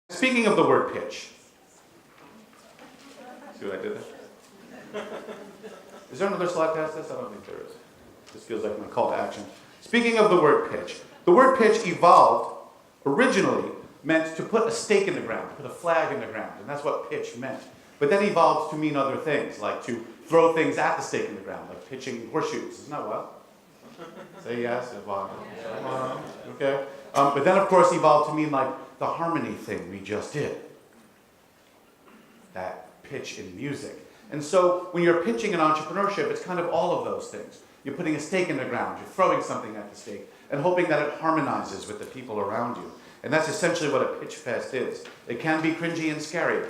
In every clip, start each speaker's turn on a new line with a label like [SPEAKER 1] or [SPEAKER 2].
[SPEAKER 1] Speaking of the word pitch, see what I did there? Is there another slide past this? I don't think there is. This feels like my call to action. Speaking of the word pitch, the word pitch evolved, originally meant to put a stake in the ground, put a flag in the ground, and that's what pitch meant. But then evolved to mean other things, like to throw things at the stake in the ground, like pitching horseshoes. Isn't that wild? Say yes, it's wild. Okay. But then, of course, evolved to mean like the harmony thing we just did. That pitch in music. And so when you're pitching in entrepreneurship, it's kind of all of those things. You're putting a stake in the ground, you're throwing something at the stake, and hoping that it harmonizes with the people around you. And that's essentially what a pitch fest is. It can be cringy and scary,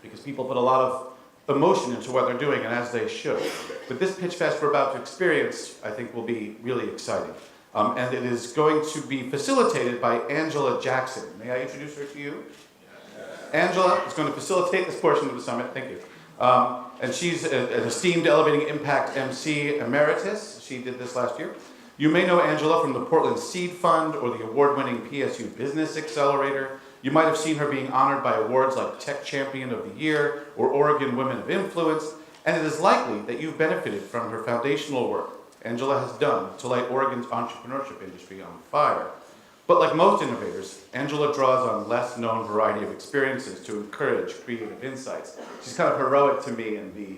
[SPEAKER 1] because people put a lot of emotion into what they're doing, and as they should. But this pitch fest we're about to experience, I think, will be really exciting. And it is going to be facilitated by Angela Jackson. May I introduce her to you? Angela is going to facilitate this portion of the summit. Thank you. And she's an esteemed Elevating Impact MC Emeritus. She did this last year. You may know Angela from the Portland Seed Fund or the award-winning PSU Business Accelerator. You might have seen her being honored by awards like Tech Champion of the Year or Oregon Women of Influence, and it is likely that you've benefited from her foundational work Angela has done to light Oregon's entrepreneurship industry on fire. But like most innovators, Angela draws on less known variety of experiences to encourage creative insights. She's kind of heroic to me in the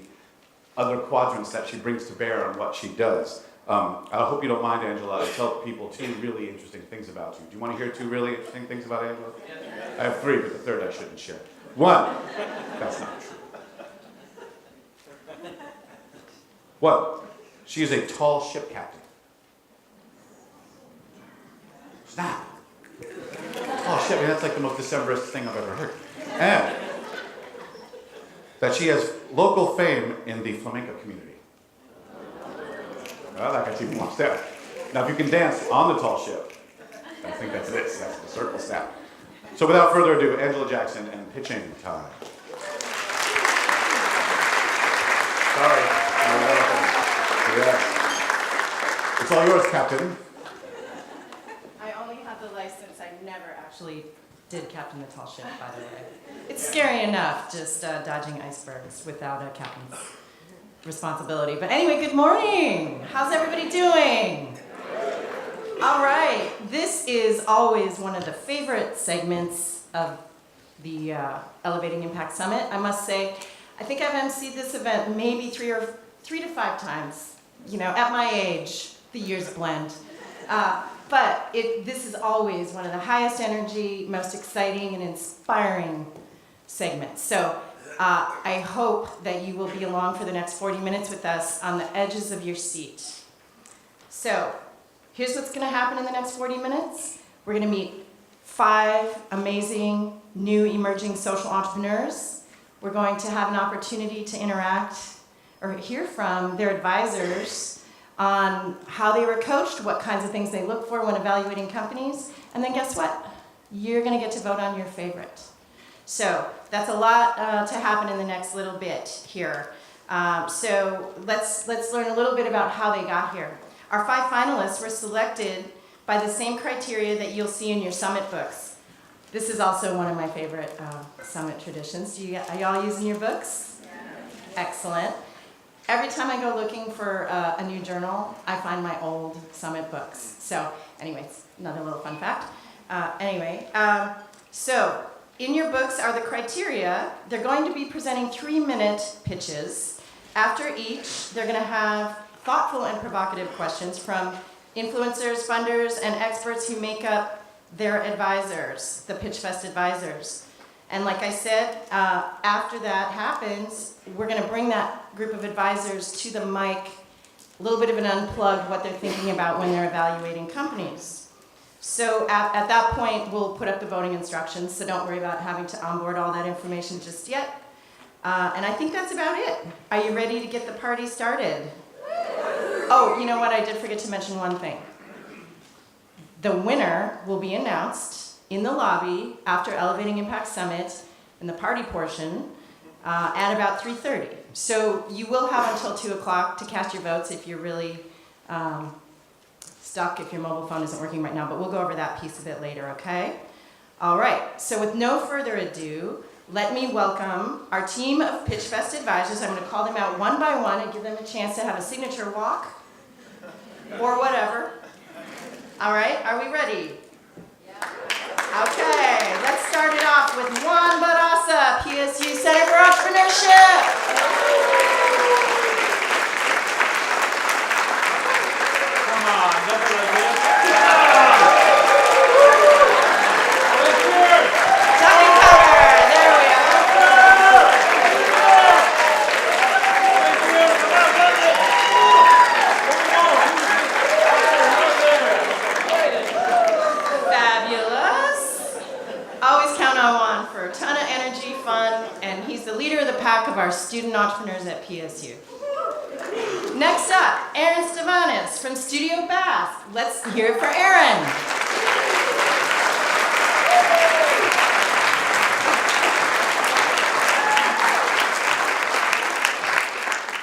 [SPEAKER 1] other quadrants that she brings to bear on what she does. I hope you don't mind, Angela. I tell people 2 really interesting things about you. Do you want to hear 2 really interesting things about Angela? I have 3, but the third I shouldn't share. 1, that's not true. 1, she is a tall ship captain. Snap. Oh shit, I mean, that's like the most Decemberist thing I've ever heard. And that she has local fame in the flamenco community. Well, that got you more step. Now, if you can dance on the tall ship, I think that's this. That's the circle snap. So without further ado, Angela Jackson and pitching time. Sorry. Yes. It's all yours, Captain.
[SPEAKER 2] I only have the license. I never actually did captain the tall ship, by the way. It's scary enough just dodging icebergs without a captain's responsibility. But anyway, good morning. How's everybody doing? All right. This is always one of the favorite segments of the Elevating Impact Summit. I must say, I think I've emceed this event maybe 3 to 5 times. You know, at my age, the years blend. But this is always one of the highest energy, most exciting and inspiring segments. So I hope that you will be along for the next 40 minutes with us on the edges of your seat. So here's what's going to happen in the next 40 minutes. We're going to meet 5 amazing new emerging social entrepreneurs. We're going to have an opportunity to interact or hear from their advisors on how they were coached, what kinds of things they look for when evaluating companies, and then guess what? You're going to get to vote on your favorite. So that's a lot to happen in the next little bit here. So let's learn a little bit about how they got here. Our 5 finalists were selected by the same criteria that you'll see in your summit books. This is also one of my favorite summit traditions. Are y'all using your books? Yeah. Excellent. Every time I go looking for a new journal, I find my old summit books. So anyways, another little fun fact. So in your books are the criteria. They're going to be presenting 3-minute pitches. After each, they're going to have thoughtful and provocative questions from influencers, funders, and experts who make up their advisors, the Pitch Fest advisors. And like I said, after that happens, we're going to bring that group of advisors to the mic, a little bit of an unplug what they're thinking about when they're evaluating companies. So at that point, we'll put up the voting instructions, so don't worry about having to onboard all that information just yet. And I think that's about it. Are you ready to get the party started? Oh, you know what? I did forget to mention one thing. The winner will be announced in the lobby after Elevating Impact Summit in the party portion at about 3:30. So you will have until 2 o'clock to cast your votes if you're really stuck, if your mobile phone isn't working right now, but we'll go over that piece of it later, okay? All right, so with no further ado, let me welcome our team of Pitch Fest advisors. I'm going to call them out one by one and give them a chance to have a signature walk or whatever. All right, are we ready? Okay, let's start it off with Juan Barasa, PSU Center for Entrepreneurship.
[SPEAKER 3] Come on, nothing like this.
[SPEAKER 2] Tony Cover, there we are. Fabulous. Always count on Juan for a ton of energy, fun, and he's the leader of the pack of our student entrepreneurs at PSU. Next up, Aaron Stavanis from Studio Bath. Let's hear it for Aaron.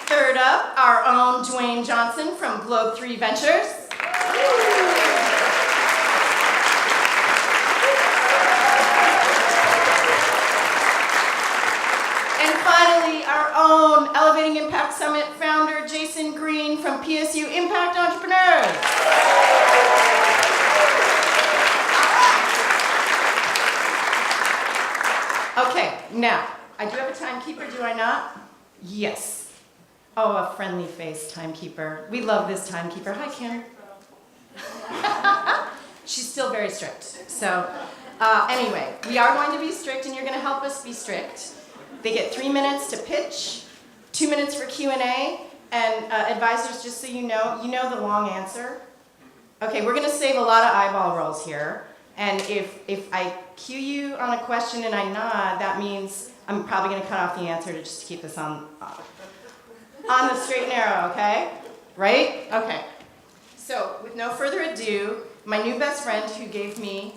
[SPEAKER 2] Third up, our own Dwayne Johnson from Globe 3 Ventures. And finally, our own Elevating Impact Summit founder, Jason Green from PSU Impact Entrepreneurs. Okay, now, I do have a timekeeper, do I not? Yes. Oh, a friendly face timekeeper. We love this timekeeper. Hi, Kim. She's still very strict. So, anyway, we are going to be strict, and you're going to help us be strict. They get 3 minutes to pitch, 2 minutes for Q&A, and advisors, just so you know the long answer. Okay, we're going to save a lot of eyeball rolls here, and if I cue you on a question and I nod, that means I'm probably going to cut off the answer to just keep this on the straight and narrow, okay? Right? Okay. So, with no further ado, my new best friend who gave me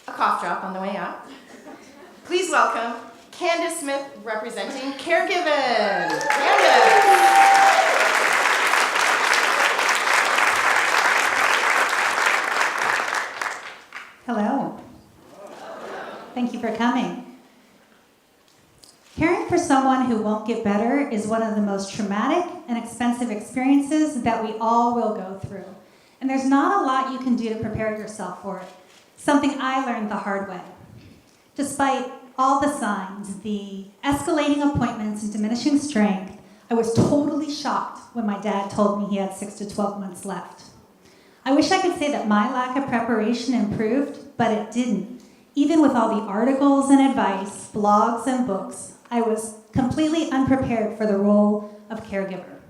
[SPEAKER 2] a cough drop on the way out, please welcome Candace Smith representing Caregiven. Candace.
[SPEAKER 4] Hello. Thank you for coming. Caring for someone who won't get better is one of the most traumatic and expensive experiences that we all will go through. And there's not a lot you can do to prepare yourself for it. Something I learned the hard way. Despite all the signs, the escalating appointments and diminishing strength, I was totally shocked when my dad told me he had 6 to 12 months left. I wish I could say that my lack of preparation improved, but it didn't. Even with all the articles and advice, blogs and books, I was completely unprepared for the role of caregiver.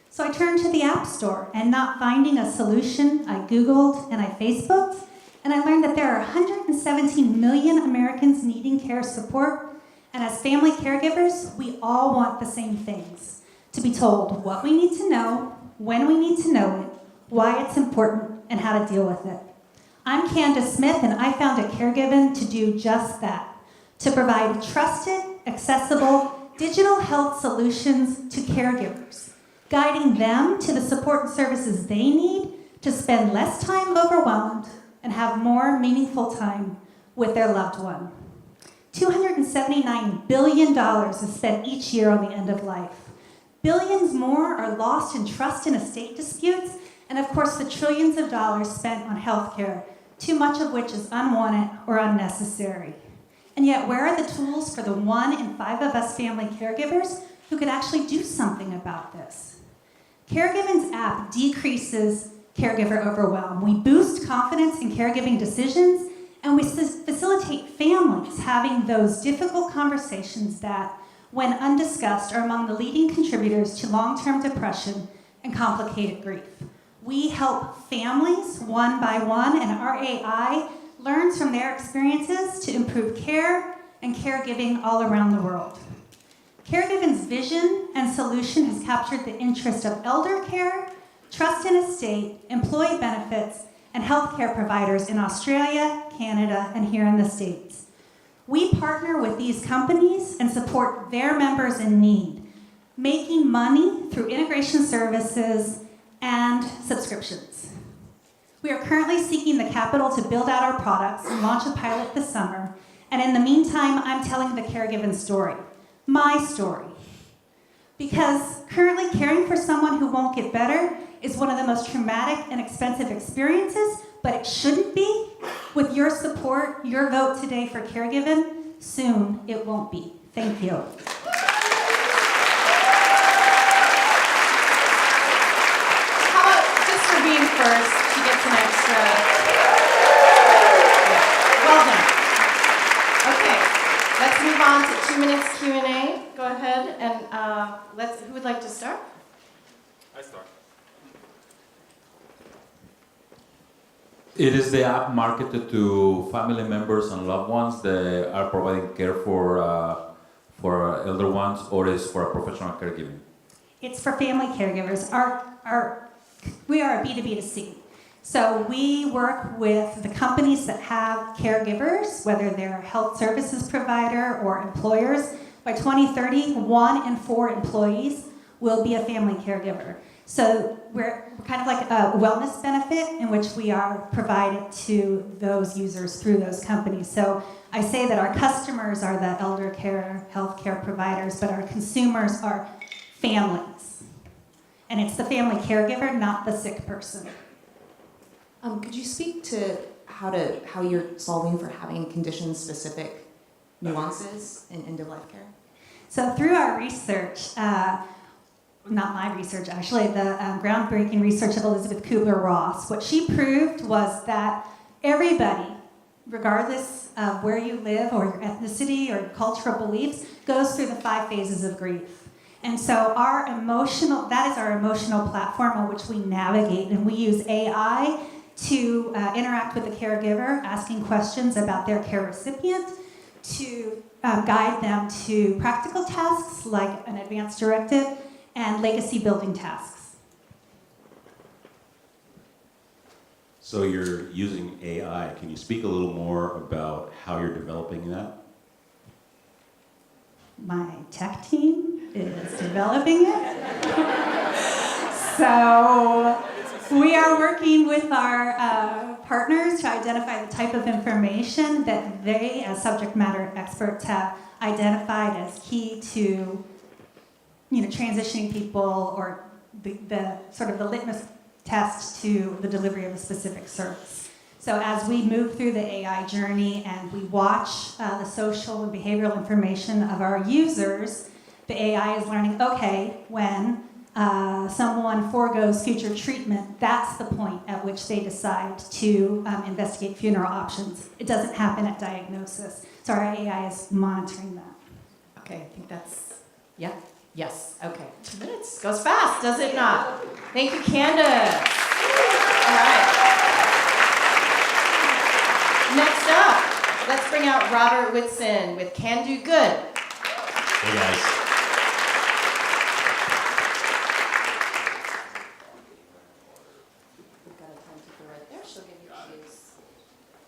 [SPEAKER 4] So I turned to the App Store, and not finding a solution, I Googled and I Facebooked, and I learned that there are 117 million Americans needing care support, and as family caregivers, we all want the same things: to be told what we need to know, when we need to know it, why it's important, and how to deal with it. I'm Candace Smith, and I founded Caregiven to do just that, to provide trusted, accessible, digital health solutions to caregivers, guiding them to the support and services they need to spend less time overwhelmed and have more meaningful time with their loved one. $279 billion is spent each year on the end of life. Billions more are lost in trust and estate disputes, and of course the trillions of dollars spent on healthcare, too much of which is unwanted or unnecessary. And yet, where are the tools for the 1 in 5 of us family caregivers who could actually do something about this? Caregiven's app decreases caregiver overwhelm. We boost confidence in caregiving decisions, and we facilitate families having those difficult conversations that, when undiscussed, are among the leading contributors to long-term depression and complicated grief. We help families one by one, and our AI learns from their experiences to improve care and caregiving all around the world. Caregiven's vision and solution has captured the interest of elder care, trust and estate, employee benefits, and healthcare providers in Australia, Canada, and here in the States. We partner with these companies and support their members in need, making money through integration services and subscriptions. We are currently seeking the capital to build out our products and launch a pilot this summer. And in the meantime, I'm telling the Caregiven story, my story. Because currently caring for someone who won't get better is one of the most traumatic and expensive experiences, but it shouldn't be. With your support, your vote today for Caregiven, soon it won't be. Thank you.
[SPEAKER 2] How about just for being first, she gets an extra. Yeah. Well done. Okay, let's move on to 2 minutes Q&A. Go ahead and who would like to start?
[SPEAKER 3] I start.
[SPEAKER 5] It is the app marketed to family members and loved ones that are providing care for elder ones, or is for a professional caregiving?
[SPEAKER 4] It's for family caregivers. We are a B2B2C. So we work with the companies that have caregivers, whether they're a health services provider or employers. By 2030, 1 in 4 employees will be a family caregiver. So we're kind of like a wellness benefit in which we are provided to those users through those companies. So I say that our customers are the elder care, healthcare providers, but our consumers are families. And it's the family caregiver, not the sick person.
[SPEAKER 6] Could you speak to how you're solving for having condition-specific nuances in end-of-life care?
[SPEAKER 4] So through our research, not my research actually, the groundbreaking research of Elizabeth Kubler-Ross, what she proved was that everybody, regardless of where you live or your ethnicity or your cultural beliefs, goes through the 5 phases of grief. And so that is our emotional platform on which we navigate, and we use AI to interact with the caregiver, asking questions about their care recipient, to guide them to practical tasks like an advance directive and legacy building tasks.
[SPEAKER 7] So you're using AI. Can you speak a little more about how you're developing that?
[SPEAKER 4] My tech team is developing it. So we are working with our partners to identify the type of information that they, as subject matter experts, have identified as key to, transitioning people, or the sort of the litmus test to the delivery of a specific service. So as we move through the AI journey and we watch the social and behavioral information of our users, the AI is learning, okay, when someone foregoes future treatment, that's the point at which they decide to investigate funeral options. It doesn't happen at diagnosis. So our AI is monitoring that.
[SPEAKER 2] Okay, I think that's, yeah, yes, okay. 2 minutes, goes fast, does it not? Thank you, Candace. All right. Next up, let's bring out Robert Whitson with Can Do Good.
[SPEAKER 8] Hey guys.
[SPEAKER 2] We've got a timekeeper right there, she'll give you cues.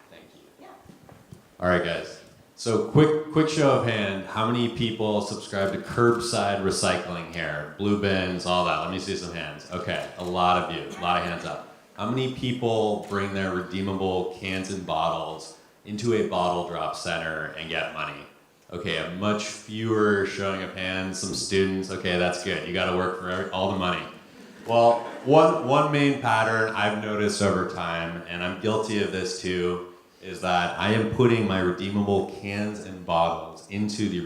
[SPEAKER 8] Thank you.
[SPEAKER 2] Yeah.
[SPEAKER 8] All right, guys. So quick show of hand. How many people subscribe to curbside recycling here? Blue bins, all that. Let me see some hands. Okay, a lot of you. A lot of hands up. How many people bring their redeemable cans and bottles into a bottle drop center and get money? Okay, a much fewer showing of hands. Some students. Okay, that's good. You got to work for all the money. Well, one main pattern I've noticed over time, and I'm guilty of this too, is that I am putting my redeemable cans and bottles into the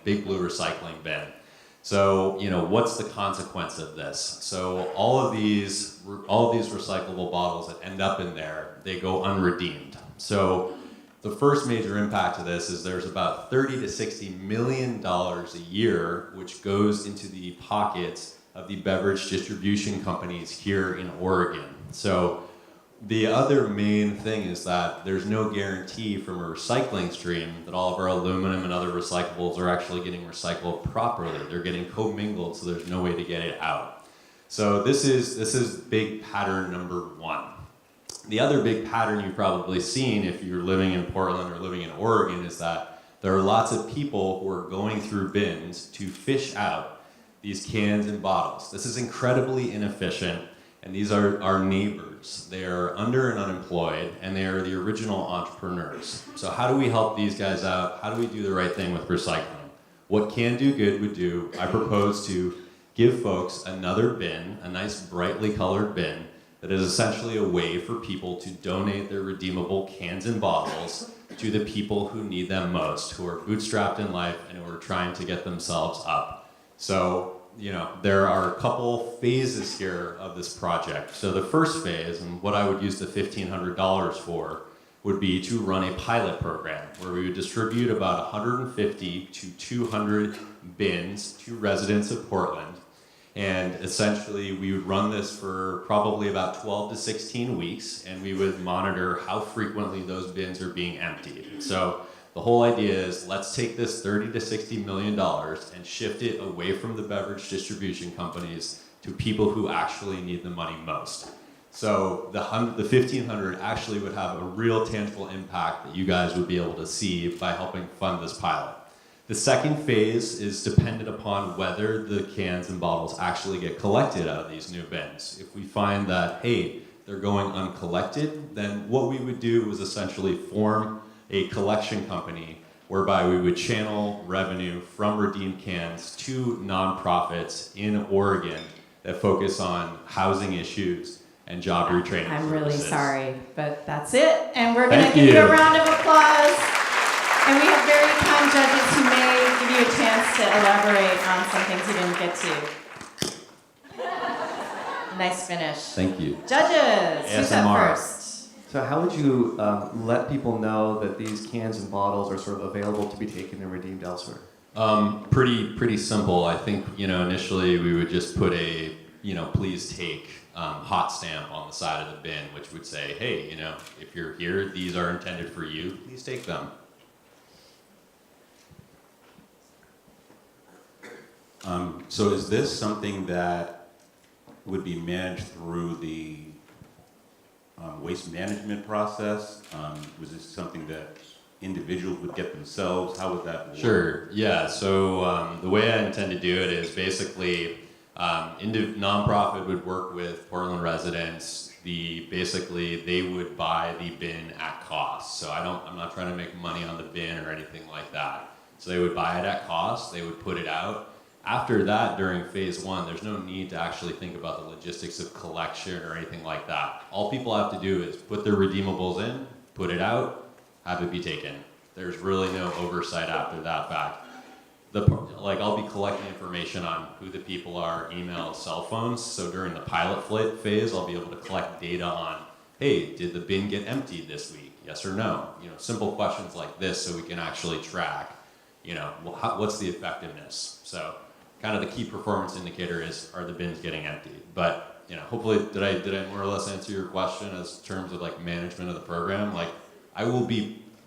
[SPEAKER 8] big blue recycling bin. So, what's the consequence of this? So all of these recyclable bottles that end up in there, they go unredeemed. So the first major impact of this is there's about $30 to $60 million a year, which goes into the pockets of the beverage distribution companies here in Oregon. So the other main thing is that there's no guarantee from a recycling stream that all of our aluminum and other recyclables are actually getting recycled properly. They're getting commingled, so there's no way to get it out. So this is big pattern number one. The other big pattern you've probably seen if you're living in Portland or living in Oregon is that there are lots of people who are going through bins to fish out these cans and bottles. This is incredibly inefficient. And these are our neighbors. They are under and unemployed, and they are the original entrepreneurs. So how do we help these guys out? How do we do the right thing with recycling? What Can Do Good would do, I propose to give folks another bin, a nice brightly colored bin, that is essentially a way for people to donate their redeemable cans and bottles to the people who need them most, who are bootstrapped in life and who are trying to get themselves up. So, there are a couple phases here of this project. So the first phase, and what I would use the $1,500 for, would be to run a pilot program where we would distribute about 150 to 200 bins to residents of Portland. And essentially, we would run this for probably about 12 to 16 weeks, and we would monitor how frequently those bins are being emptied. So the whole idea is, let's take this $30 to $60 million and shift it away from the beverage distribution companies to people who actually need the money most. So the 1,500 actually would have a real tangible impact that you guys would be able to see by helping fund this pilot. The second phase is dependent upon whether the cans and bottles actually get collected out of these new bins. If we find that, hey, they're going uncollected, then what we would do is essentially form a collection company whereby we would channel revenue from redeemed cans to nonprofits in Oregon that focus on housing issues and job retraining
[SPEAKER 2] I'm really
[SPEAKER 8] services.
[SPEAKER 2] sorry, but that's it. And we're going to
[SPEAKER 8] Thank
[SPEAKER 2] give you a
[SPEAKER 8] you.
[SPEAKER 2] round of applause. And we have very kind judges who may give you a chance to elaborate on some things you didn't get to. Nice finish.
[SPEAKER 8] Thank you.
[SPEAKER 2] Judges, who's up
[SPEAKER 8] ASMR.
[SPEAKER 2] first?
[SPEAKER 9] So how would you let people know that these cans and bottles are sort of available to be taken and redeemed elsewhere?
[SPEAKER 8] Pretty simple. I think, initially we would just put a, please take hot stamp on the side of the bin, which would say, hey, if you're here, these are intended for you, please take them.
[SPEAKER 7] So is this something that would be managed through the waste management process? Was this something that individuals would get themselves? How would that work?
[SPEAKER 8] Sure, yeah. So the way I intend to do it is basically nonprofit would work with Portland residents. Basically they would buy the bin at cost. So I'm not trying to make money on the bin or anything like that. So they would buy it at cost, they would put it out. After that, during phase one, there's no need to actually think about the logistics of collection or anything like that. All people have to do is put their redeemables in, put it out, have it be taken. There's really no oversight after that fact. I'll be collecting information on who the people are, emails, cell phones. So during the pilot phase, I'll be able to collect data on, hey, did the bin get emptied this week? Yes or no? Simple questions like this so we can actually track, what's the effectiveness? So kind of the key performance indicator is, are the bins getting emptied? But, hopefully, did I more or less answer your question as terms of management of the program?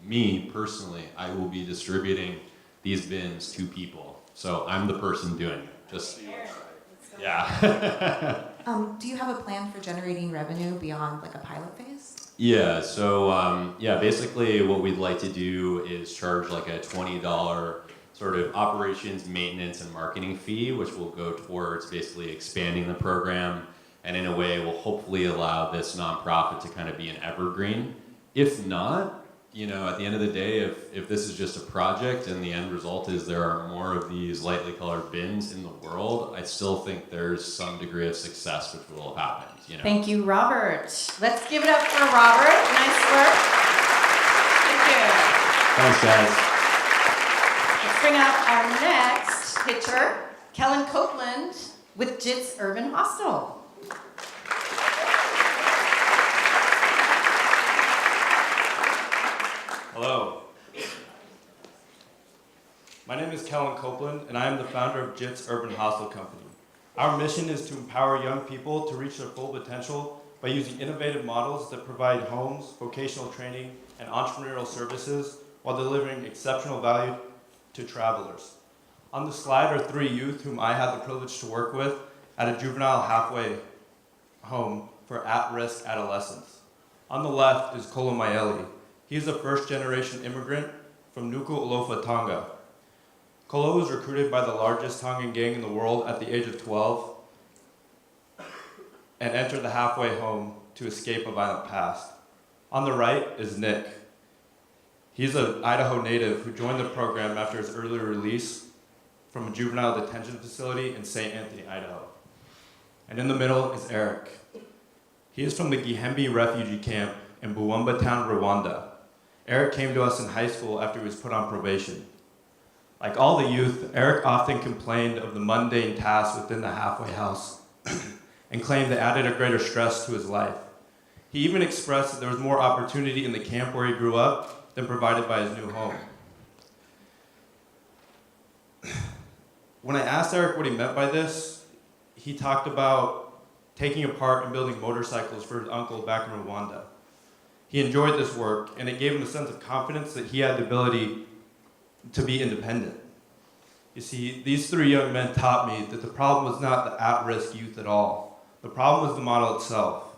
[SPEAKER 8] Me personally, I will be distributing these bins to people. So I'm the person doing it. Yeah.
[SPEAKER 6] Do you have a plan for generating revenue beyond a pilot phase?
[SPEAKER 8] Yeah, so basically what we'd like to do is charge a $20 sort of operations, maintenance, and marketing fee, which will go towards basically expanding the program, and in a way will hopefully allow this nonprofit to kind of be an evergreen. If not, at the end of the day, if this is just a project and the end result is there are more of these lightly colored bins in the world, I still think there's some degree of success which will happen.
[SPEAKER 2] Thank you, Robert. Let's give it up for Robert. Nice work. Thank you.
[SPEAKER 8] Thanks, guys.
[SPEAKER 2] Let's bring up our next pitcher, Kellen Copeland with JITS Urban Hostel.
[SPEAKER 10] Hello. My name is Kellen Copeland, and I am the founder of JITS Urban Hostel Company. Our mission is to empower young people to reach their full potential by using innovative models that provide homes, vocational training, and entrepreneurial services while delivering exceptional value to travelers. On the slide are 3 youth whom I had the privilege to work with at a juvenile halfway home for at-risk adolescents. On the left is Kolo Maeli. He is a first-generation immigrant from Nuku'alofa, Tonga. Kolo was recruited by the largest Tongan gang in the world at the age of 12. and enter the halfway home to escape a violent past. On the right is Nick. He's an Idaho native who joined the program after his early release from a juvenile detention facility in St. Anthony, Idaho. And in the middle is Eric. He is from the Gihembe refugee camp in Buwamba town, Rwanda. Eric came to us in high school after he was put on probation. Like all the youth, Eric often complained of the mundane tasks within the halfway house and claimed they added a greater stress to his life. He even expressed that there was more opportunity in the camp where he grew up than provided by his new home. When I asked Eric what he meant by this, he talked about taking apart and building motorcycles for his uncle back in Rwanda. He enjoyed this work, and it gave him a sense of confidence that he had the ability to be independent. You see, these three young men taught me that the problem was not the at-risk youth at all. The problem was the model itself.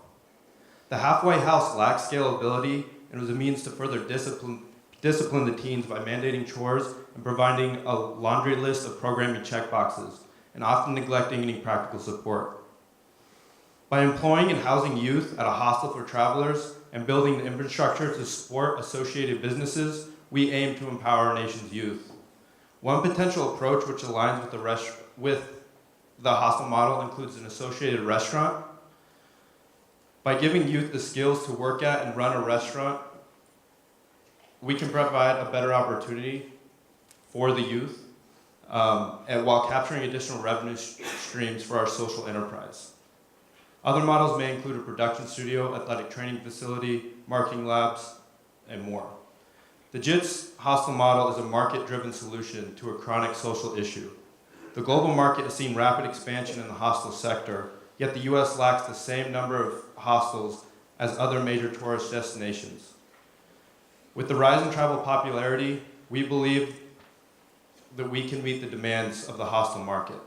[SPEAKER 10] The halfway house lacked scalability and was a means to further discipline the teens by mandating chores and providing a laundry list of programming checkboxes, and often neglecting any practical support. By employing and housing youth at a hostel for travelers and building the infrastructure to support associated businesses, we aim to empower our nation's youth. One potential approach which aligns with the hostel model includes an associated restaurant. By giving youth the skills to work at and run a restaurant, we can provide a better opportunity for the youth, and while capturing additional revenue streams for our social enterprise. Other models may include a production studio, athletic training facility, marketing labs, and more. The JITS hostel model is a market-driven solution to a chronic social issue. The global market has seen rapid expansion in the hostel sector, yet the US lacks the same number of hostels as other major tourist destinations. With the rise in travel popularity, we believe that we can meet the demands of the hostel market.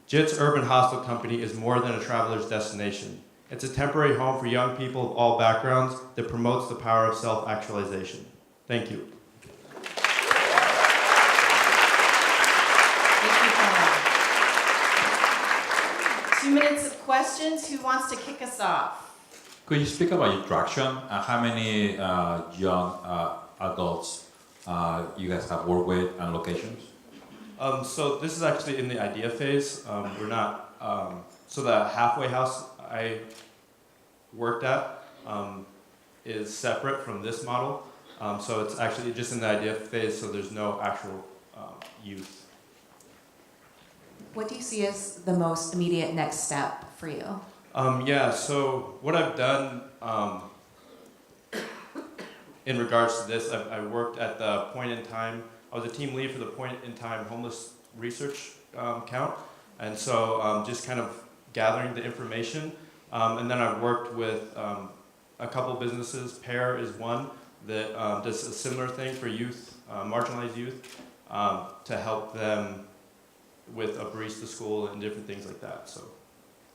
[SPEAKER 10] JITS Urban Hostel Company is more than a traveler's destination. It's a temporary home for young people of all backgrounds that promotes the power of self-actualization. Thank you.
[SPEAKER 2] Thank you, Colin. 2 minutes of questions. Who wants to kick us off?
[SPEAKER 5] Could you speak about your traction? How many young adults you guys have worked with and locations?
[SPEAKER 10] So this is actually in the idea phase. We're not, so the halfway house I worked at is separate from this model. So it's actually just in the idea phase, so there's no actual youth.
[SPEAKER 6] What do you see as the most immediate next step for you?
[SPEAKER 10] Yeah, so what I've done in regards to this, I worked at the point in time, I was a team lead for the point in time homeless research count. And so just kind of gathering the information. And then I worked with a couple businesses. Pair is one that does a similar thing for youth, marginalized youth, to help them with a barista school and different things like that. So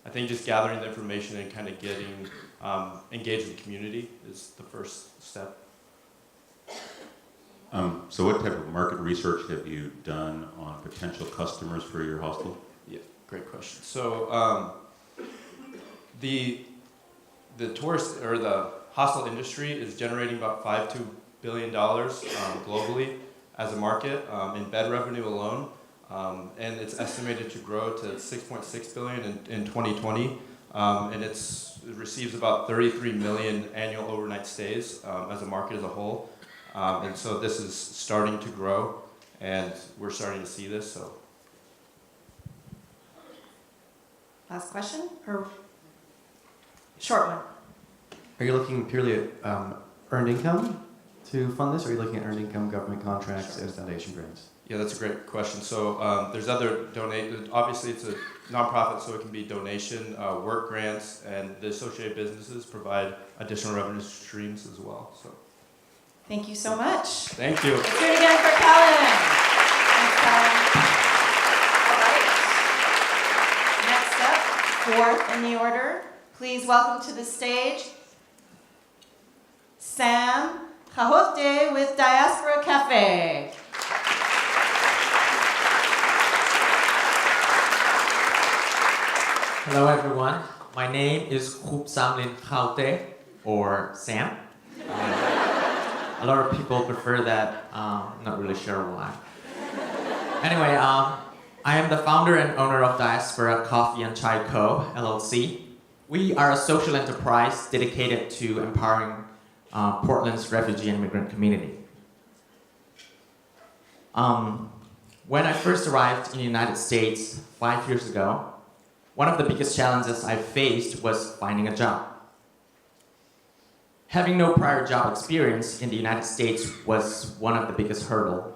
[SPEAKER 10] I think just gathering the information and kind of getting engaged in the community is the first step.
[SPEAKER 7] So what type of market research have you done on potential customers for your hostel?
[SPEAKER 10] Yeah, great question. So the tourist or the hostel industry is generating about $5 to $2 billion globally as a market in bed revenue alone, and it's estimated to grow to 6.6 billion in 2020, and it receives about 33 million annual overnight stays as a market as a whole. And so this is starting to grow, and we're starting to see this. So,
[SPEAKER 2] Last question, or short one?
[SPEAKER 9] Are you looking purely at earned income to fund this, or are you looking at earned income, government contracts, and foundation grants?
[SPEAKER 10] yeah, that's a great question. So there's other obviously it's a nonprofit, so it can be donation, work grants, and the associated businesses provide additional revenue streams as well. So.
[SPEAKER 2] Thank you so much.
[SPEAKER 10] Thank you.
[SPEAKER 2] Let's do it again for Colin. Thanks, Colin. All right. Next up, fourth in the order, please welcome to the stage Sam Cahote with Diaspora Cafe.
[SPEAKER 11] Hello, everyone. My name is Khup Samlin Khaute, or Sam. A lot of people prefer that. I'm not really sure why. Anyway, I am the founder and owner of Diaspora Coffee and Chai Co. LLC. We are a social enterprise dedicated to empowering Portland's refugee and immigrant community. When I first arrived in the United States 5 years ago, one of the biggest challenges I faced was finding a job. Having no prior job experience in the United States was one of the biggest hurdles.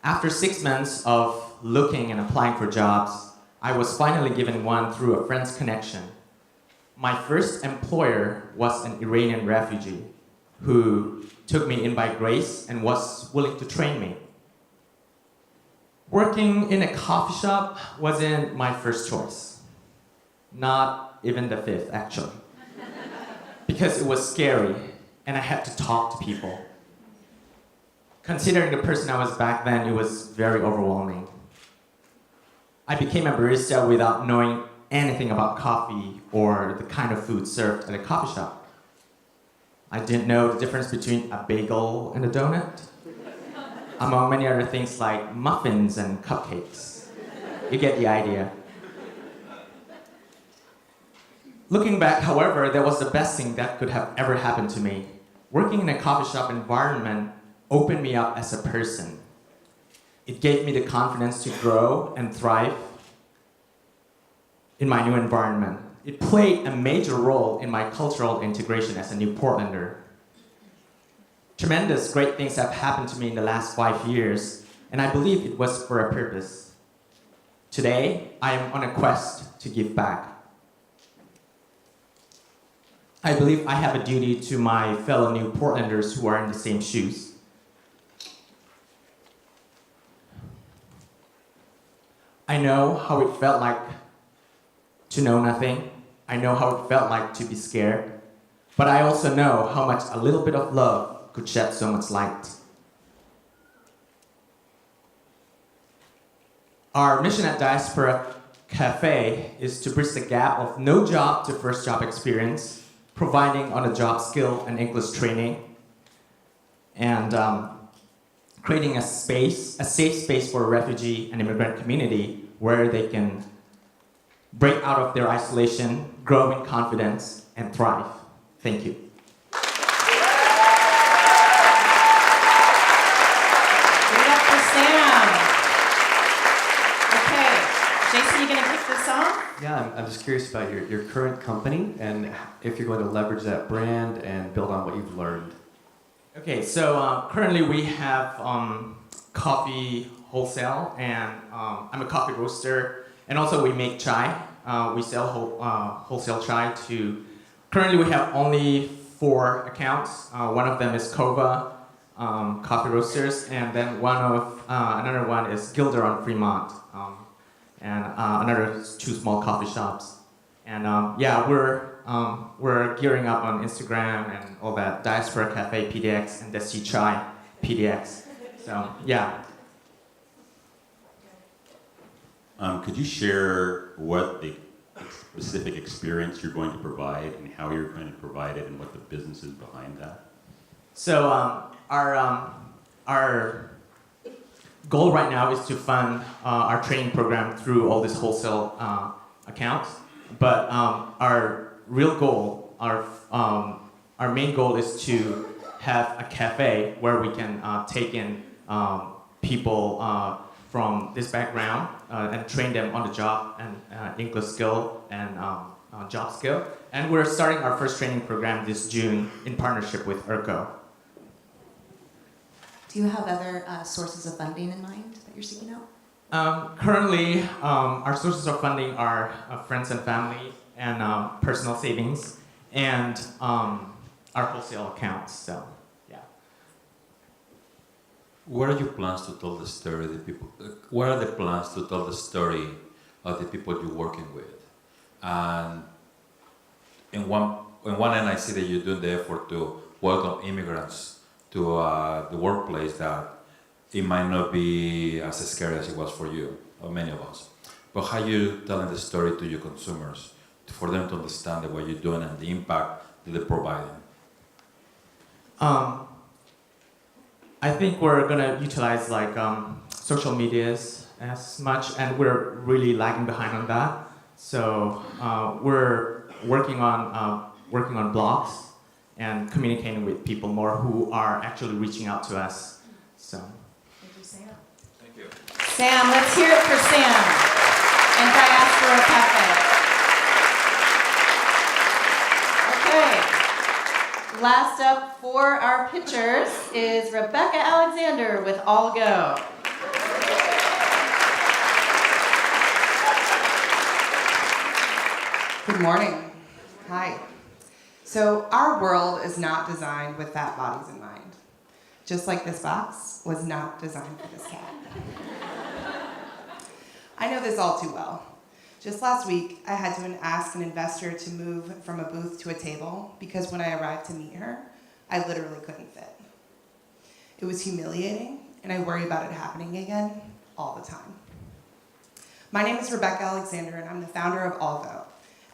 [SPEAKER 11] After 6 months of looking and applying for jobs, I was finally given one through a friend's connection. My first employer was an Iranian refugee who took me in by grace and was willing to train me. Working in a coffee shop wasn't my first choice. Not even the fifth, actually. Because it was scary and I had to talk to people. Considering the person I was back then, it was very overwhelming. I became a barista without knowing anything about coffee or the kind of food served at a coffee shop. I didn't know the difference between a bagel and a donut, among many other things like muffins and cupcakes. You get the idea. Looking back, however, that was the best thing that could have ever happened to me. Working in a coffee shop environment opened me up as a person. It gave me the confidence to grow and thrive in my new environment. It played a major role in my cultural integration as a new Portlander. Tremendous great things have happened to me in the last 5 years, and I believe it was for a purpose. Today, I am on a quest to give back. I believe I have a duty to my fellow new Portlanders who are in the same shoes. I know how it felt like to know nothing. I know how it felt like to be scared. But I also know how much a little bit of love could shed so much light. Our mission at Diaspora Cafe is to bridge the gap of no job to first job experience, providing on-the-job skill and English training, and creating a safe space for a refugee and immigrant community where they can break out of their isolation, grow in confidence, and thrive. Thank you.
[SPEAKER 2] Give it up for Sam. Okay, Jason, you gonna kick this off?
[SPEAKER 9] Yeah, I'm just curious about your current company and if you're going to leverage that brand and build on what you've learned.
[SPEAKER 11] Okay, so currently we have coffee wholesale, and I'm a coffee roaster, and also we make chai. We sell wholesale chai to, currently we have only 4 accounts. One of them is Kova Coffee Roasters, and then another one is Gilder on Fremont, and another 2 small coffee shops. And yeah, we're gearing up on Instagram and all that, Diaspora Cafe PDX and Desi Chai PDX. So yeah.
[SPEAKER 7] Could you share what the specific experience you're going to provide and how you're going to provide it and what the business is behind that?
[SPEAKER 11] So our goal right now is to fund our training program through all these wholesale accounts. But our real goal, our main goal is to have a cafe where we can take in people from this background and train them on the job and English skill and job skill. And we're starting our first training program this June in partnership with AllGo.
[SPEAKER 6] Do you have other sources of funding in mind that you're seeking out?
[SPEAKER 11] Currently, our sources of funding are friends and family and personal savings and our wholesale accounts. So, yeah.
[SPEAKER 5] What are your plans to tell the story of the people? What are the plans to tell the story of the people you're working with? And in one end, I see that you're doing the effort to welcome immigrants to the workplace that it might not be as scary as it was for you, or many of us. But how are you telling the story to your consumers for them to understand what you're doing and the impact that they're providing?
[SPEAKER 11] I think we're gonna utilize like social medias as much, and we're really lagging behind on that. So we're working on blogs and communicating with people more who are actually reaching out to us. So.
[SPEAKER 2] Thank you, Sam.
[SPEAKER 3] Thank you.
[SPEAKER 2] Sam, let's hear it for Sam and Diaspora Cafe. Okay. Last up for our pitchers is Rebecca Alexander with AllGo.
[SPEAKER 12] Good morning. Hi. So our world is not designed with fat bodies in mind. Just like this box was not designed for this cat. I know this all too well. Just last week, I had to ask an investor to move from a booth to a table because when I arrived to meet her, I literally couldn't fit. It was humiliating, and I worry about it happening again all the time. My name is Rebecca Alexander, and I'm the founder of AllGo,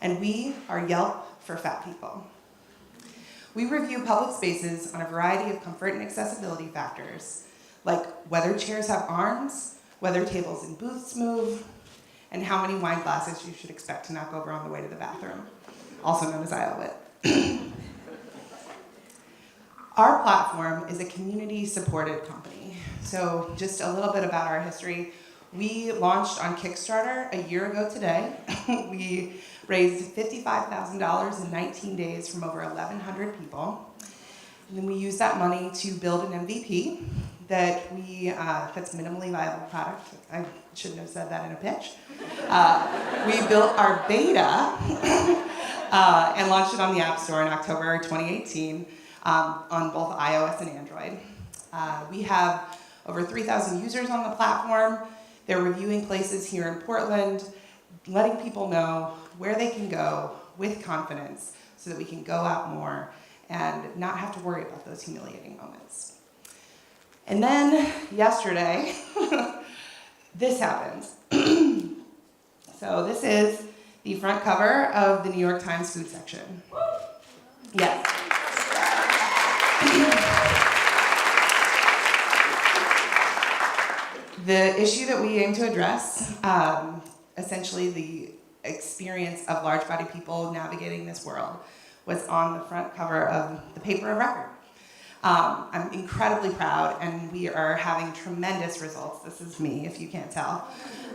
[SPEAKER 12] and we are Yelp for fat people. We review public spaces on a variety of comfort and accessibility factors, like whether chairs have arms, whether tables and booths move, and how many wine glasses you should expect to knock over on the way to the bathroom, also known as IOWIT. Our platform is a community-supported company. So just a little bit about our history. We launched on Kickstarter a year ago today. We raised $55,000 in 19 days from over 1,100 people. And then we used that money to build an MVP that's minimally viable product. I shouldn't have said that in a pitch. We built our beta and launched it on the App Store in October 2018 on both iOS and Android. We have over 3,000 users on the platform. They're reviewing places here in Portland, letting people know where they can go with confidence so that we can go out more and not have to worry about those humiliating moments. And then yesterday, this happened. So this is the front cover of the New York Times food section. Yes. The issue that we aim to address, essentially the experience of large-bodied people navigating this world, was on the front cover of the paper of record. I'm incredibly proud, and we are having tremendous results. This is me, if you can't tell.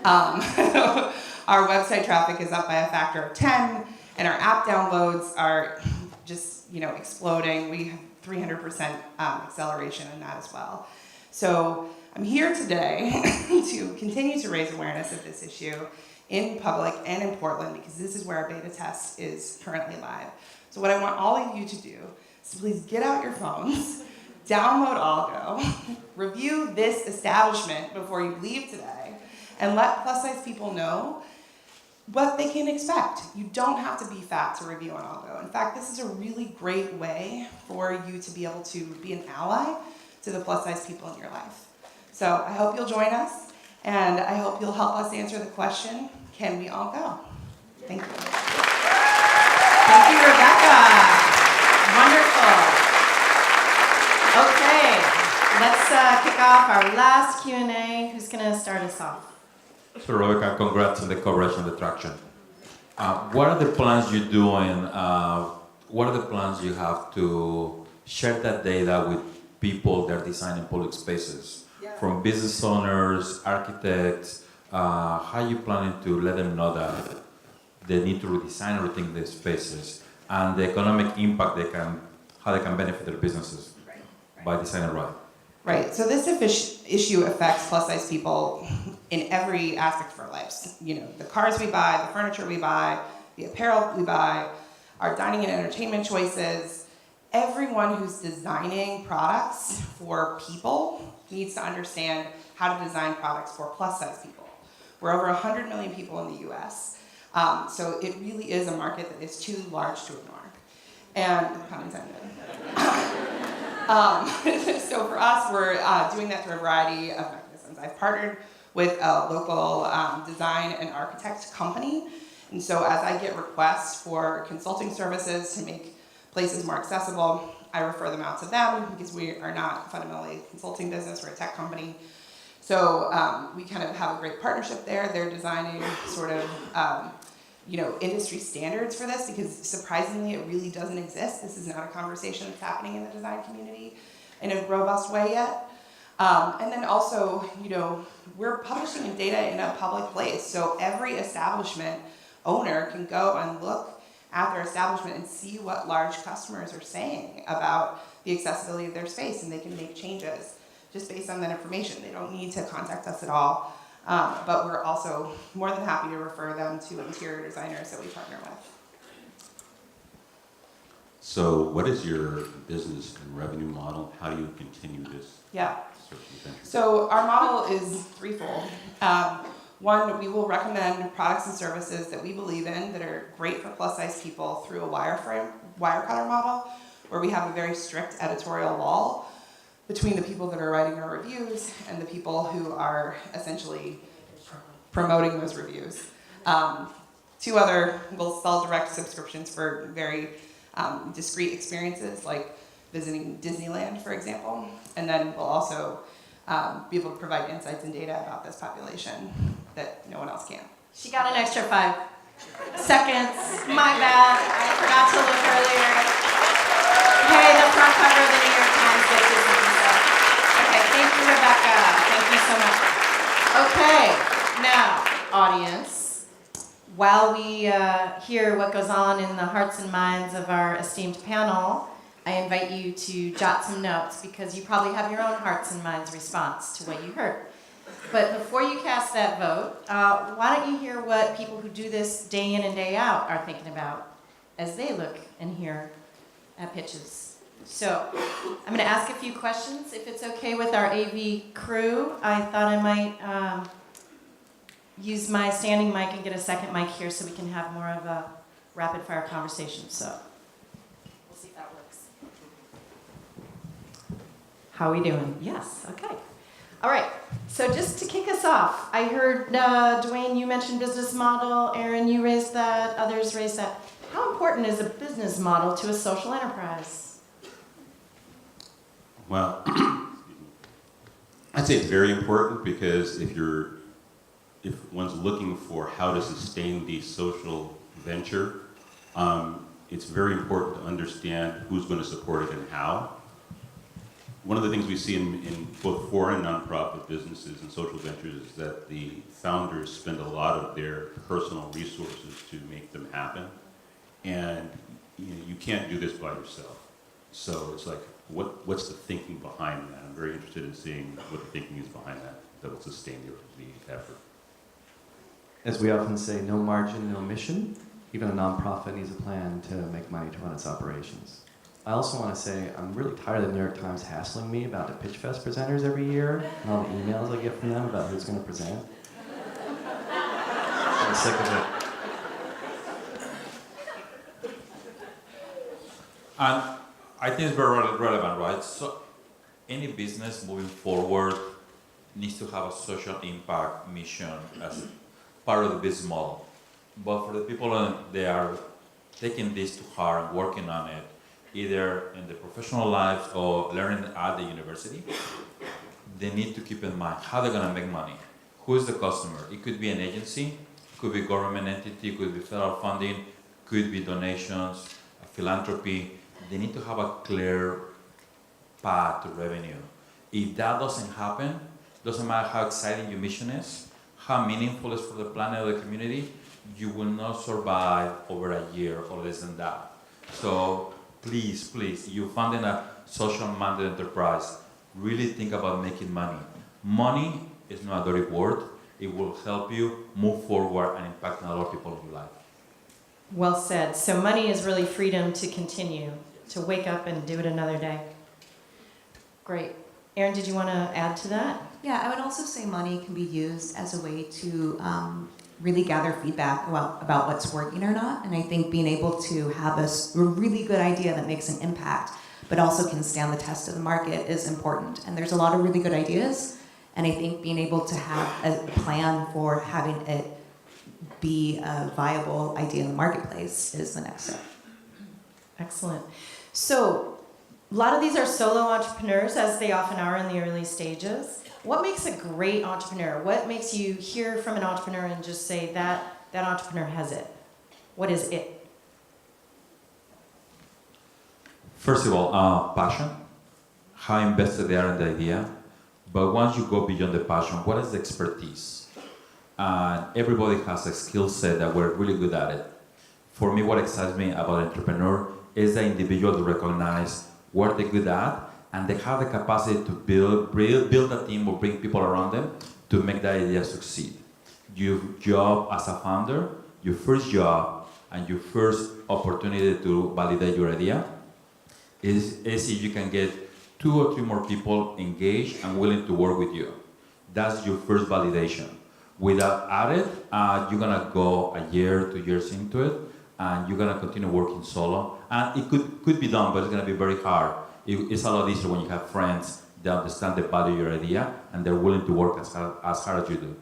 [SPEAKER 12] Our website traffic is up by a factor of 10, and our app downloads are just, exploding. We have 300% acceleration in that as well. So I'm here today to continue to raise awareness of this issue in public and in Portland, because this is where our beta test is currently live. So what I want all of you to do is to please get out your phones, download AllGo, review this establishment before you leave today, and let plus-size people know what they can expect. You don't have to be fat to review on AllGo. In fact, this is a really great way for you to be able to be an ally to the plus-size people in your life. So I hope you'll join us, and I hope you'll help us answer the question, can we all go? Thank you.
[SPEAKER 2] Thank you, Rebecca. Wonderful. Okay, let's kick off our last Q&A. Who's going to start us off?
[SPEAKER 5] So Rebecca, congrats on the coverage and the traction. What are the plans you're doing? What are the plans you have to share that data with people that are designing public spaces? Yeah. From business owners, architects, how are you planning to let them know that they need to redesign or rethink their spaces and the economic impact how they can benefit their businesses by designing right?
[SPEAKER 12] Right, so this issue affects plus-size people in every aspect of our lives. The cars we buy, the furniture we buy, the apparel we buy, our dining and entertainment choices. Everyone who's designing products for people needs to understand how to design products for plus-size people. We're over 100 million people in the US, so it really is a market that is too large to ignore. And, pun intended. So for us, we're doing that through a variety of mechanisms. I've partnered with a local design and architect company And so as I get requests for consulting services to make places more accessible, I refer them out to them because we are not fundamentally a consulting business, we're a tech company. So we kind of have a great partnership there. They're designing sort of industry standards for this because surprisingly it really doesn't exist. This is not a conversation that's happening in the design community in a robust way yet. And then also, we're publishing data in a public place. So every establishment owner can go and look at their establishment and see what large customers are saying about the accessibility of their space, and they can make changes just based on that information. They don't need to contact us at all. But we're also more than happy to refer them to interior designers that we partner with.
[SPEAKER 7] So what is your business and revenue model? How do you continue this?
[SPEAKER 12] Yeah.
[SPEAKER 7] Sort of venture?
[SPEAKER 12] So our model is threefold. One, we will recommend products and services that we believe in that are great for plus-size people through a wire-cutter model, where we have a very strict editorial wall between the people that are writing our reviews and the people who are essentially promoting those reviews. Two other, we'll sell direct subscriptions for very discrete experiences, like visiting Disneyland, for example. And then we'll also be able to provide insights and data about this population that no one else can.
[SPEAKER 2] She got an extra 5 seconds. My bad. I forgot to look earlier. Hey, the front cover of the New York Times gets you something. Okay, thank you, Rebecca. Thank you so much. Okay, now, audience, while we hear what goes on in the hearts and minds of our esteemed panel, I invite you to jot some notes because you probably have your own hearts and minds response to what you heard. But before you cast that vote, why don't you hear what people who do this day in and day out are thinking about as they look and hear at pitches. So I'm going to ask a few questions, if it's okay with our AV crew. I thought I might use my standing mic and get a second mic here so we can have more of a rapid-fire conversation. So we'll see if that works. How are we doing? Yes, okay. All right, so just to kick us off, I heard, Dwayne, you mentioned business model. Aaron, you raised that. Others raised that. How important is a business model to a social enterprise?
[SPEAKER 7] Well, I'd say it's very important because if one's looking for how to sustain the social venture, it's very important to understand who's going to support it and how. One of the things we see in both foreign nonprofit businesses and social ventures is that the founders spend a lot of their personal resources to make them happen. And you can't do this by yourself. So it's like, what's the thinking behind that? I'm very interested in seeing what the thinking is behind that will sustain the effort.
[SPEAKER 9] As we often say, no margin, no mission. Even a nonprofit needs a plan to make money to run its operations. I also want to say I'm really tired of the New York Times hassling me about the Pitch Fest presenters every year and all the emails I get from them about who's going to present. I'm sick of it.
[SPEAKER 5] And I think it's very relevant, right? So any business moving forward needs to have a social impact mission as part of the business model. But for the people that are taking this to heart and working on it, either in the professional lives or learning at the university, they need to keep in mind how they're going to make money. Who is the customer? It could be an agency, it could be a government entity, it could be federal funding, could be donations, philanthropy. They need to have a clear path to revenue. If that doesn't happen, doesn't matter how exciting your mission is, how meaningful it is for the planet or the community, you will not survive over a year or less than that. So please, you're funding a social-minded enterprise, really think about making money. Money is not a dirty word. It will help you move forward and impact a lot of people in your life.
[SPEAKER 2] Well said. So money is really freedom to continue, to wake up and do it another day. Great. Erin, did you want to add to that?
[SPEAKER 6] Yeah, I would also say money can be used as a way to really gather feedback about what's working or not. And I think being able to have a really good idea that makes an impact, but also can stand the test of the market is important. And there's a lot of really good ideas. And I think being able to have a plan for having it be a viable idea in the marketplace is the next step.
[SPEAKER 2] Excellent. So, a lot of these are solo entrepreneurs, as they often are in the early stages. What makes a great entrepreneur? What makes you hear from an entrepreneur and just say that entrepreneur has it? What is it?
[SPEAKER 5] First of all, passion, how invested they are in the idea. But once you go beyond the passion, what is the expertise? And everybody has a skill set that we're really good at it. For me, what excites me about an entrepreneur is the individual to recognize what they're good at, and they have the capacity to build a team or bring people around them to make that idea succeed. Your job as a founder, your first job, and your first opportunity to validate your idea is if you can get 2 or 3 more people engaged and willing to work with you. That's your first validation. Without it, you're gonna go a year, 2 years into it, and you're gonna continue working solo. And it could be done, but it's gonna be very hard. It's a lot easier when you have friends that understand the value of your idea and they're willing to work as hard as you do.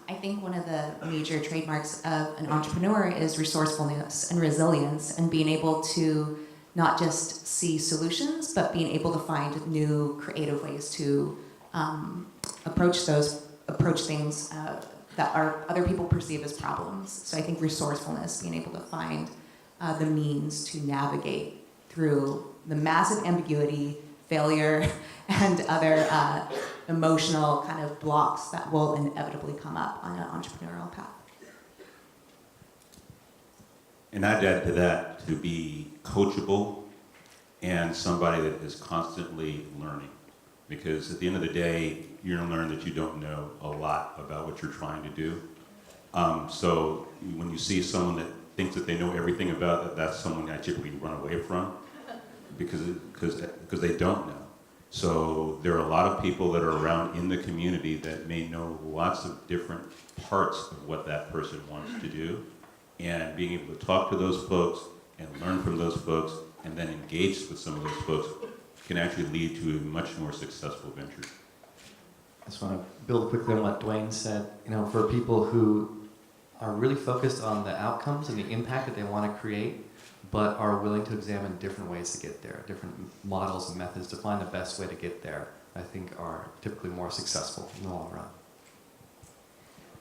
[SPEAKER 6] I think one of the major trademarks of an entrepreneur is resourcefulness and resilience, and being able to not just see solutions, but being able to find new creative ways to approach things that other people perceive as problems. So I think resourcefulness, being able to find the means to navigate through the massive ambiguity, failure, and other emotional kind of blocks that will inevitably come up on an entrepreneurial path.
[SPEAKER 7] And I'd add to that to be coachable and somebody that is constantly learning. Because at the end of the day, you're going to learn that you don't know a lot about what you're trying to do. So when you see someone that thinks that they know everything about it, that's someone I typically run away from because they don't know. So there are a lot of people that are around in the community that may know lots of different parts of what that person wants to do. And being able to talk to those folks and learn from those folks and then engage with some of those folks can actually lead to a much more successful venture.
[SPEAKER 9] I just want to build quickly on what Dwayne said. For people who are really focused on the outcomes and the impact that they want to create, but are willing to examine different ways to get there, different models and methods to find the best way to get there, I think are typically more successful in the long run.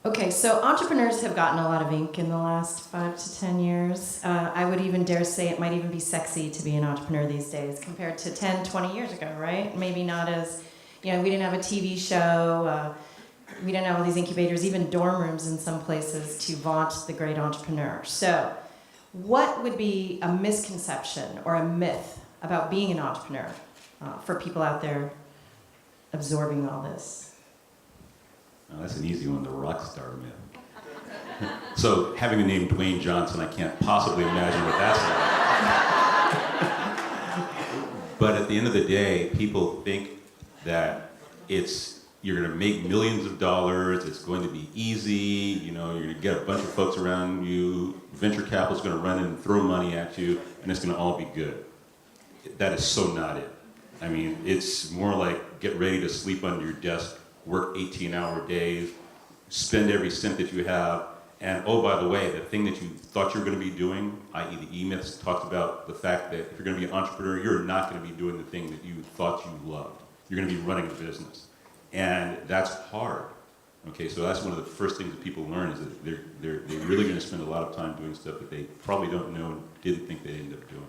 [SPEAKER 2] Okay, so entrepreneurs have gotten a lot of ink in the last 5 to 10 years. I would even dare say it might even be sexy to be an entrepreneur these days compared to 10, 20 years ago, right? Maybe not as, we didn't have a TV show, we didn't have all these incubators, even dorm rooms in some places to vaunt the great entrepreneur. So what would be a misconception or a myth about being an entrepreneur for people out there absorbing all this?
[SPEAKER 7] Now, that's an easy one, the rock star myth. So having the name Dwayne Johnson, I can't possibly imagine what that's like. But at the end of the day, people think that you're going to make millions of dollars, it's going to be easy, you're going to get a bunch of folks around you, venture capital's going to run in and throw money at you, and it's going to all be good. That is so not it. I mean, it's more like get ready to sleep under your desk, work 18-hour days, spend every cent that you have, and oh, by the way, the thing that you thought you were going to be doing, i.e. the E-Myths talked about the fact that if you're going to be an entrepreneur, you're not going to be doing the thing that you thought you loved. You're going to be running a business. And that's hard. Okay, so that's one of the first things that people learn is that they're really going to spend a lot of time doing stuff that they probably don't know and didn't think they'd end up doing.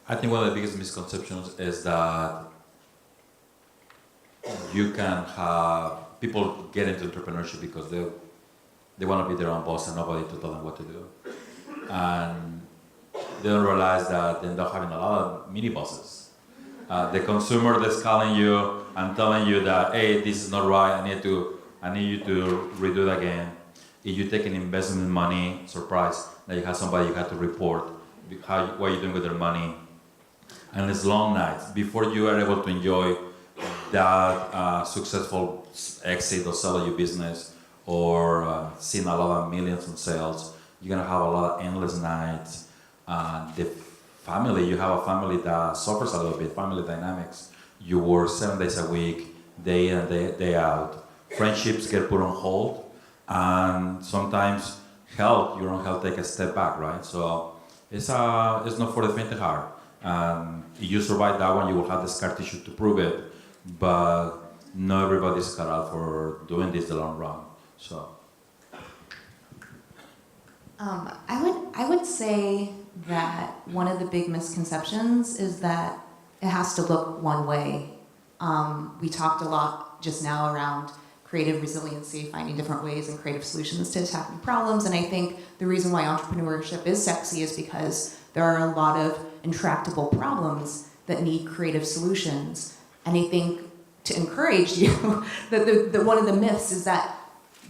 [SPEAKER 5] I think one of the biggest misconceptions is that you can have people get into entrepreneurship because they want to be their own boss and nobody to tell them what to do. And they don't realize that they end up having a lot of mini bosses. The consumer that's calling you and telling you that, hey, this is not right, I need you to redo it again. If you take an investment money, surprise, that you have somebody you have to report, what you're doing with their money. And it's long nights. Before you are able to enjoy that successful exit or sell your business or seeing a lot of millions in sales, you're gonna have a lot of endless nights. You have a family that suffers a little bit, family dynamics. you work 7 days a week, day in and day out. Friendships get put on hold, and sometimes your own health take a step back, right? So it's not for the faint of heart. If you survive that one, you will have the scar tissue to prove it, but not everybody's cut out for doing this the long run. So.
[SPEAKER 6] I would say that one of the big misconceptions is that it has to look one way. We talked a lot just now around creative resiliency, finding different ways and creative solutions to attacking problems, and I think the reason why entrepreneurship is sexy is because there are a lot of intractable problems that need creative solutions. And I think to encourage you, one of the myths is that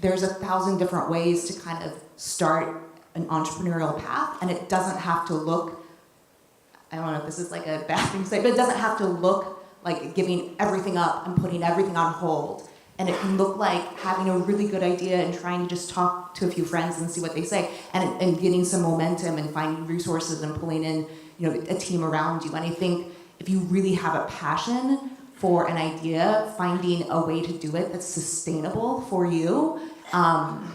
[SPEAKER 6] there's 1,000 different ways to kind of start an entrepreneurial path, and it doesn't have to look, I don't know if this is like a bad thing to say, but it doesn't have to look like giving everything up and putting everything on hold. And it can look like having a really good idea and trying to just talk to a few friends and see what they say, and getting some momentum and finding resources and pulling in, a team around you. And I think if you really have a passion for an idea, finding a way to do it that's sustainable for you, and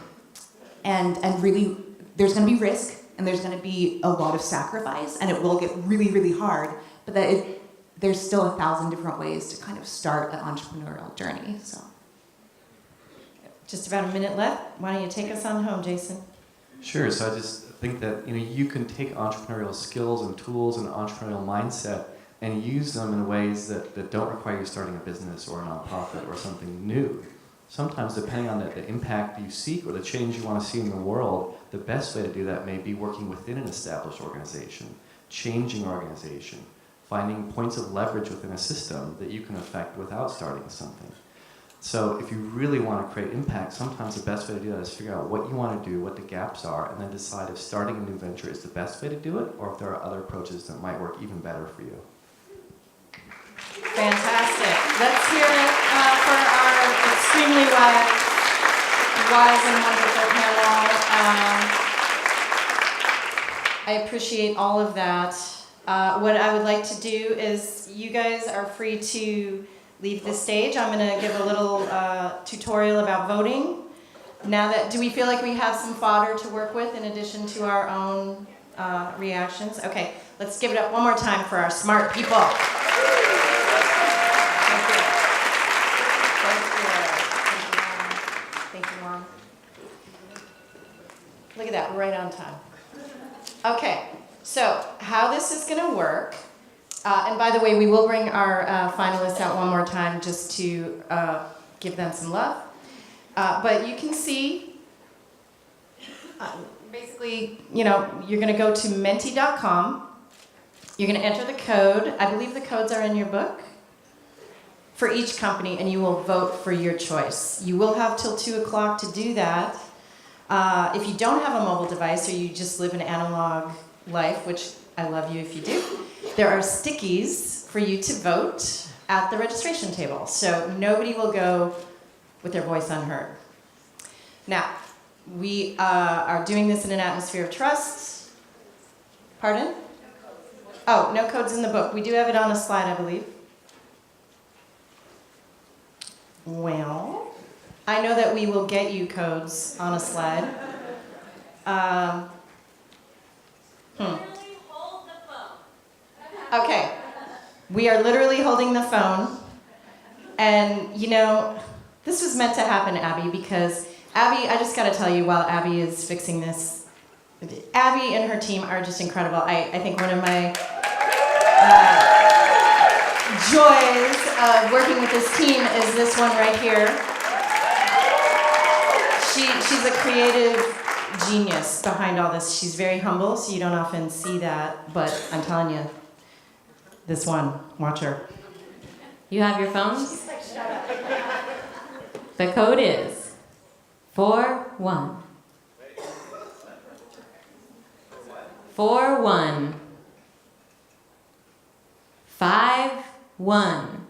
[SPEAKER 6] really, there's going to be risk and there's going to be a lot of sacrifice, and it will get really, really hard, but there's still 1,000 different ways to kind of start an entrepreneurial journey. So.
[SPEAKER 2] Just about a minute left. Why don't you take us on home, Jason?
[SPEAKER 9] Sure. So I just think that you can take entrepreneurial skills and tools and entrepreneurial mindset and use them in ways that don't require you starting a business or a nonprofit or something new. Sometimes, depending on the impact you seek or the change you want to see in the world, the best way to do that may be working within an established organization, changing organization, finding points of leverage within a system that you can affect without starting something. So if you really want to create impact, sometimes the best way to do that is figure out what you want to do, what the gaps are, and then decide if starting a new venture is the best way to do it, or if there are other approaches that might work even better for you.
[SPEAKER 2] Fantastic. Let's hear it for our extremely wise and wonderful panel. I appreciate all of that. What I would like to do is, you guys are free to leave the stage. I'm going to give a little tutorial about voting. Do we feel like we have some fodder to work with in addition to our own reactions? Okay, let's give it up one more time for our smart people. Thank you, Mom. Look at that, right on time. Okay, so how this is going to work. And by the way, we will bring our finalists out one more time just to give them some love. But you can see, basically, you're going to go to menti.com. You're going to enter the code. I believe the codes are in your book for each company, and you will vote for your choice. You will have till 2 o'clock to do that. If you don't have a mobile device or you just live an analog life, which I love you if you do, there are stickies for you to vote at the registration table. So nobody will go with their voice unheard. Now, we are doing this in an atmosphere of trust. Pardon? Oh, no codes in the book. We do have it on a slide, I believe. Well, I know that we will get you codes on a slide. Okay, we are literally holding the phone, and this was meant to happen, Abby, because Abby, I just gotta tell you, while Abby is fixing this, Abby and her team are just incredible. I think one of my joys of working with this team is this one right here. She's a creative genius behind all this. She's very humble, so you don't often see that, but I'm telling you, this one, watch her.
[SPEAKER 13] You have your phones? The code is 41. 41. 51.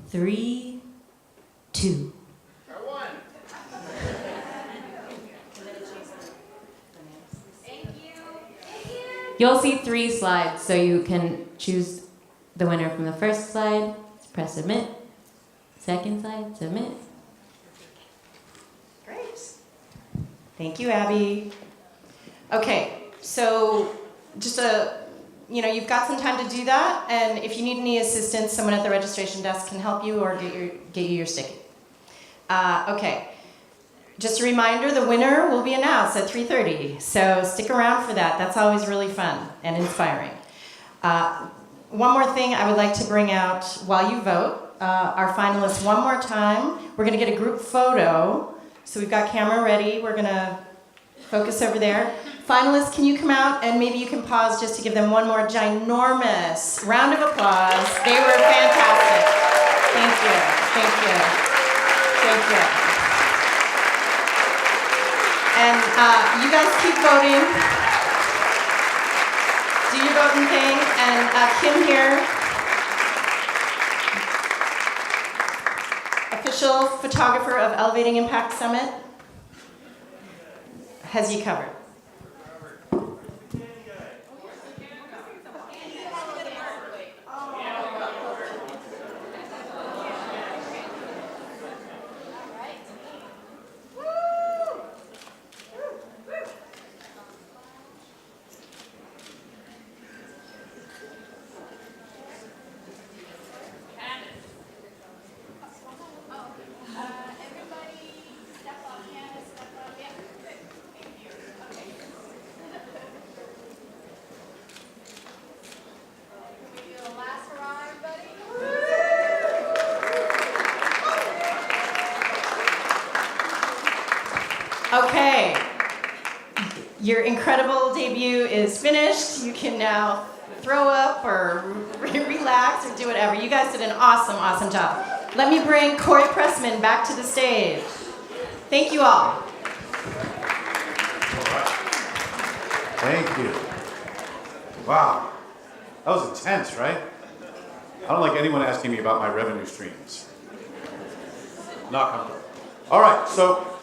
[SPEAKER 13] 32. You'll see 3 slides, so you can choose the winner from the first slide. Press submit. Second slide, submit.
[SPEAKER 2] Great. Thank you, Abby. Okay, so just you've got some time to do that, and if you need any assistance, someone at the registration desk can help you or get you your sticky. Okay. Just a reminder, the winner will be announced at 3:30, so stick around for that. That's always really fun and inspiring. One more thing I would like to bring out while you vote, our finalists one more time. We're going to get a group photo, so we've got camera ready. We're going to focus over there. Finalists, can you come out and maybe you can pause just to give them one more ginormous round of applause. They were fantastic. Thank you. Thank you. Thank you. And you guys keep voting. Do your voting thing. And Kim here, official photographer of Elevating Impact Summit, has you covered. Okay, your incredible debut is finished. You can now throw up or relax or do whatever. You guys did an awesome, awesome job. Let me bring Corey Pressman back to the stage. Thank you all.
[SPEAKER 1] Thank you. Wow, that was intense, right? I don't like anyone asking me about my revenue streams. Not comfortable. All right, so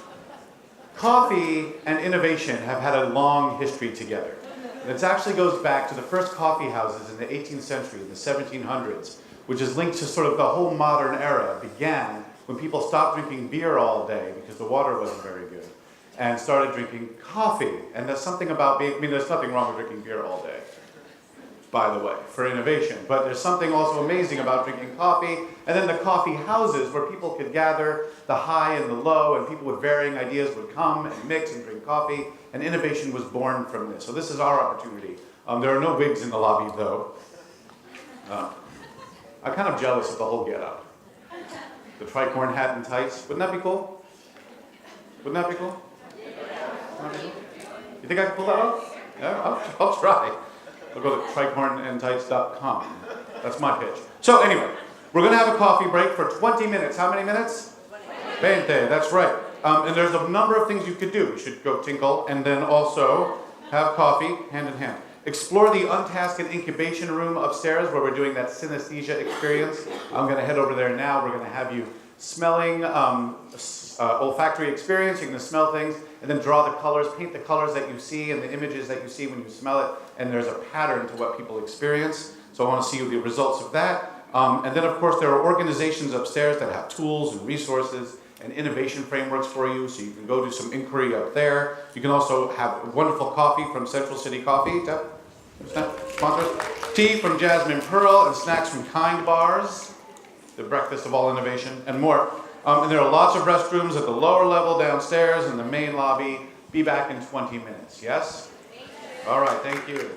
[SPEAKER 1] coffee and innovation have had a long history together. And it actually goes back to the first coffee houses in the 18th century, in the 1700s, which is linked to sort of the whole modern era. It began when people stopped drinking beer all day because the water wasn't very good, and started drinking coffee. And there's something about being, there's nothing wrong with drinking beer all day, by the way, for innovation. But there's something also amazing about drinking coffee, and then the coffee houses where people could gather, the high and the low, and people with varying ideas would come and mix and drink coffee, and innovation was born from this. So this is our opportunity. There are no wigs in the lobby, though. I'm kind of jealous of the whole get-up. The tricorn hat and tights. Wouldn't that be cool? Wouldn't that be cool? You think I can pull that off? Yeah, I'll try. I'll go to tricornandtights.com. That's my pitch. So anyway, we're going to have a coffee break for 20 minutes. How many minutes? 20, that's right. And there's a number of things you could do. You should go tinkle and then also have coffee hand in hand. Explore the Untasked and Incubation Room upstairs where we're doing that synesthesia experience. I'm going to head over there now. We're going to have you smelling olfactory experience. You're going to smell things and then draw the colors, paint the colors that you see and the images that you see when you smell it. And there's a pattern to what people experience. So I want to see the results of that. And then, of course, there are organizations upstairs that have tools and resources and innovation frameworks for you, so you can go do some inquiry up there. You can also have wonderful coffee from Central City Coffee, sponsors. Tea from Jasmine Pearl and snacks from Kind Bars, the breakfast of all innovation, and more. And there are lots of restrooms at the lower level downstairs in the main lobby. Be back in 20 minutes, yes? All right, thank you.